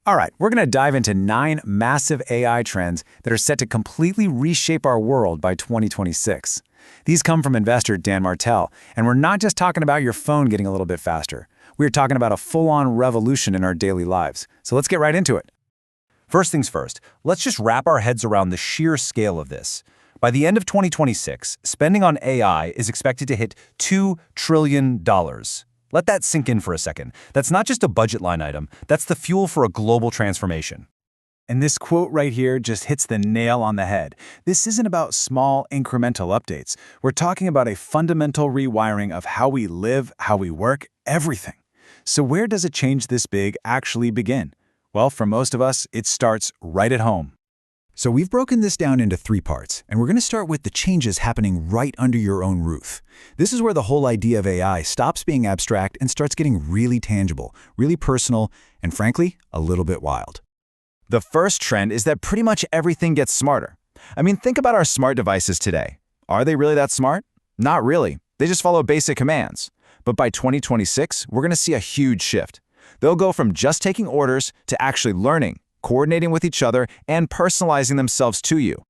All right, we're going to dive into 9 massive AI trends that are set to completely reshape our world by 2026. These come from investor Dan Martell, and we're not just talking about your phone getting a little bit faster. We're talking about a full-on revolution in our daily lives. So let's get right into it. First things first, let's just wrap our heads around the sheer scale of this. By the end of 2026, spending on AI is expected to hit $2 trillion. Let that sink in for a second. That's not just a budget line item, that's the fuel for a global transformation. And this quote right here just hits the nail on the head. This isn't about small, incremental updates. We're talking about a fundamental rewiring of how we live, how we work, everything. So where does a change this big actually begin? Well, for most of us, it starts right at home. So we've broken this down into 3 parts, and we're going to start with the changes happening right under your own roof. This is where the whole idea of AI stops being abstract and starts getting really tangible, really personal, and frankly, a little bit wild. The first trend is that pretty much everything gets smarter. I mean, think about our smart devices today. Are they really that smart? Not really. They just follow basic commands. But by 2026, we're going to see a huge shift. They'll go from just taking orders to actually learning, coordinating with each other, and personalizing themselves to you.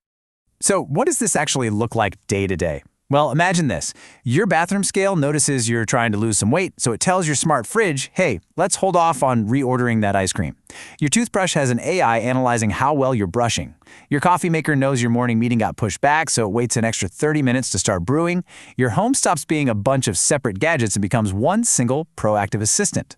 So what does this actually look like day to day? Well, imagine this. Your bathroom scale notices you're trying to lose some weight, so it tells your smart fridge, hey, let's hold off on reordering that ice cream. Your toothbrush has an AI analyzing how well you're brushing. Your coffee maker knows your morning meeting got pushed back, so it waits an extra 30 minutes to start brewing. Your home stops being a bunch of separate gadgets and becomes one single proactive assistant.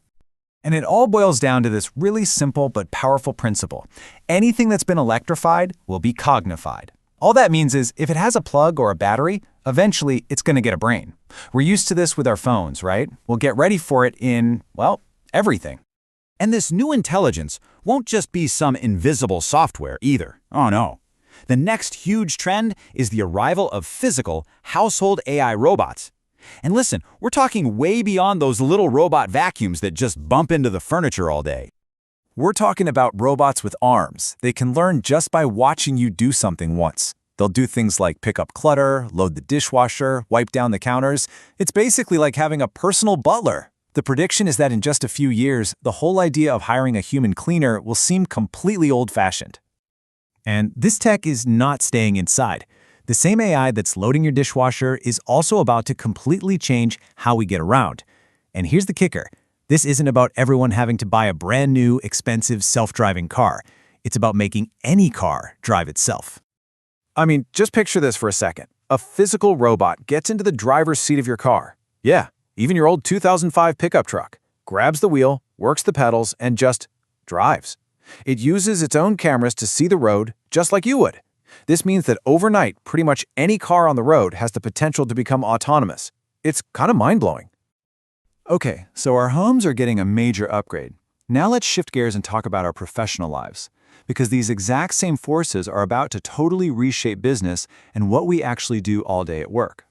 And it all boils down to this really simple but powerful principle. Anything that's been electrified will be cognified. All that means is if it has a plug or a battery, eventually it's going to get a brain. We're used to this with our phones, right? We'll get ready for it in, well, everything. And this new intelligence won't just be some invisible software either. Oh no. The next huge trend is the arrival of physical household AI robots. And listen, we're talking way beyond those little robot vacuums that just bump into the furniture all day. We're talking about robots with arms. They can learn just by watching you do something once. They'll do things like pick up clutter, load the dishwasher, wipe down the counters. It's basically like having a personal butler. The prediction is that in just a few years, the whole idea of hiring a human cleaner will seem completely old-fashioned. And this tech is not staying inside. The same AI that's loading your dishwasher is also about to completely change how we get around. And here's the kicker. This isn't about everyone having to buy a brand new, expensive, self-driving car. It's about making any car drive itself. I mean, just picture this for a second. A physical robot gets into the driver's seat of your car. Yeah, even your old 2005 pickup truck. Grabs the wheel, works the pedals, and just drives. It uses its own cameras to see the road just like you would. This means that overnight, pretty much any car on the road has the potential to become autonomous. It's kind of mind-blowing. Okay, so our homes are getting a major upgrade. Now let's shift gears and talk about our professional lives, because these exact same forces are about to totally reshape business and what we actually do all day at work.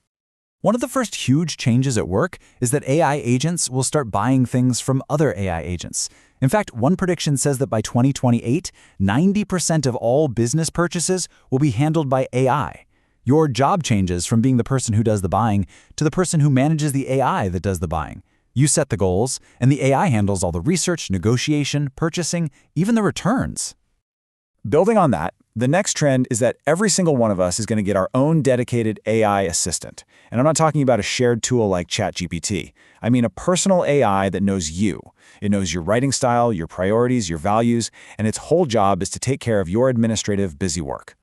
One of the first huge changes at work is that AI agents will start buying things from other AI agents. In fact, one prediction says that by 2028, 90% of all business purchases will be handled by AI. Your job changes from being the person who does the buying to the person who manages the AI that does the buying. You set the goals, and the AI handles all the research, negotiation, purchasing, even the returns. Building on that, the next trend is that every single one of us is going to get our own dedicated AI assistant. And I'm not talking about a shared tool like ChatGPT. I mean a personal AI that knows you. It knows your writing style, your priorities, your values, and its whole job is to take care of your administrative busy work.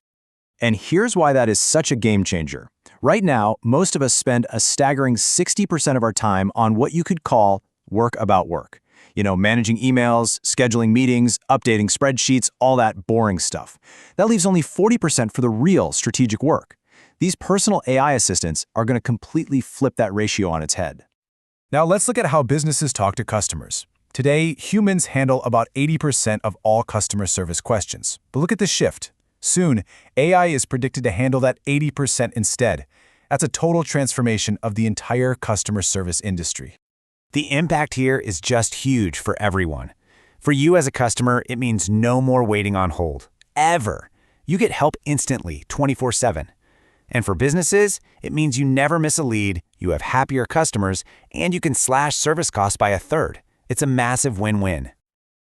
And here's why that is such a game changer. Right now, most of us spend a staggering 60% of our time on what you could call work about work. You know, managing emails, scheduling meetings, updating spreadsheets, all that boring stuff. That leaves only 40% for the real strategic work. These personal AI assistants are going to completely flip that ratio on its head. Now let's look at how businesses talk to customers. Today, humans handle about 80% of all customer service questions. But look at this shift. Soon, AI is predicted to handle that 80% instead. That's a total transformation of the entire customer service industry. The impact here is just huge for everyone. For you as a customer, it means no more waiting on hold, ever. You get help instantly, 24/7. And for businesses, it means you never miss a lead, you have happier customers, and you can slash service costs by a third. It's a massive win-win.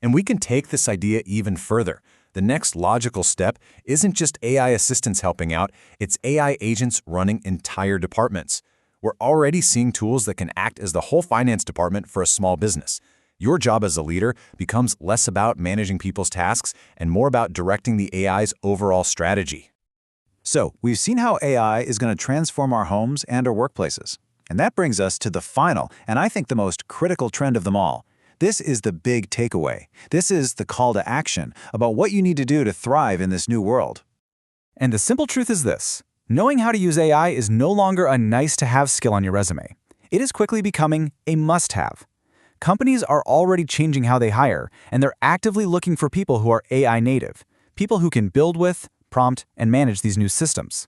And we can take this idea even further. The next logical step isn't just AI assistants helping out, it's AI agents running entire departments. We're already seeing tools that can act as the whole finance department for a small business. Your job as a leader becomes less about managing people's tasks and more about directing the AI's overall strategy. So, we've seen how AI is going to transform our homes and our workplaces. And that brings us to the final, and I think the most critical trend of them all. This is the big takeaway. This is the call to action about what you need to do to thrive in this new world. And the simple truth is this: knowing how to use AI is no longer a nice-to-have skill on your resume. It is quickly becoming a must-have. Companies are already changing how they hire, and they're actively looking for people who are AI native, people who can build with, prompt, and manage these new systems.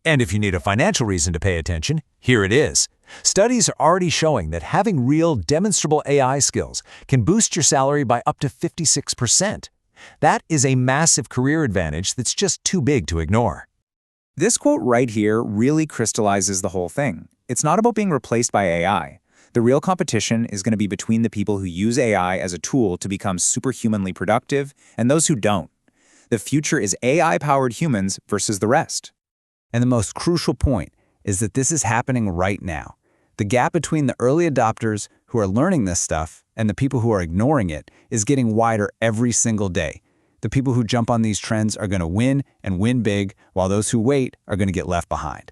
And if you need a financial reason to pay attention, here it is. Studies are already showing that having real, demonstrable AI skills can boost your salary by up to 56%. That is a massive career advantage that's just too big to ignore. This quote right here really crystallizes the whole thing. It's not about being replaced by AI. The real competition is going to be between the people who use AI as a tool to become superhumanly productive and those who don't. The future is AI-powered humans versus the rest. And the most crucial point is that this is happening right now. The gap between the early adopters who are learning this stuff and the people who are ignoring it is getting wider every single day. The people who jump on these trends are going to win and win big, while those who wait are going to get left behind.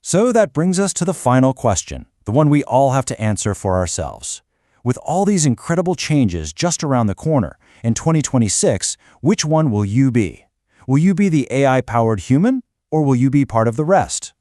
So that brings us to the final question, the one we all have to answer for ourselves. With all these incredible changes just around the corner, in 2026, which one will you be? Will you be the AI-powered human, or will you be part of the rest?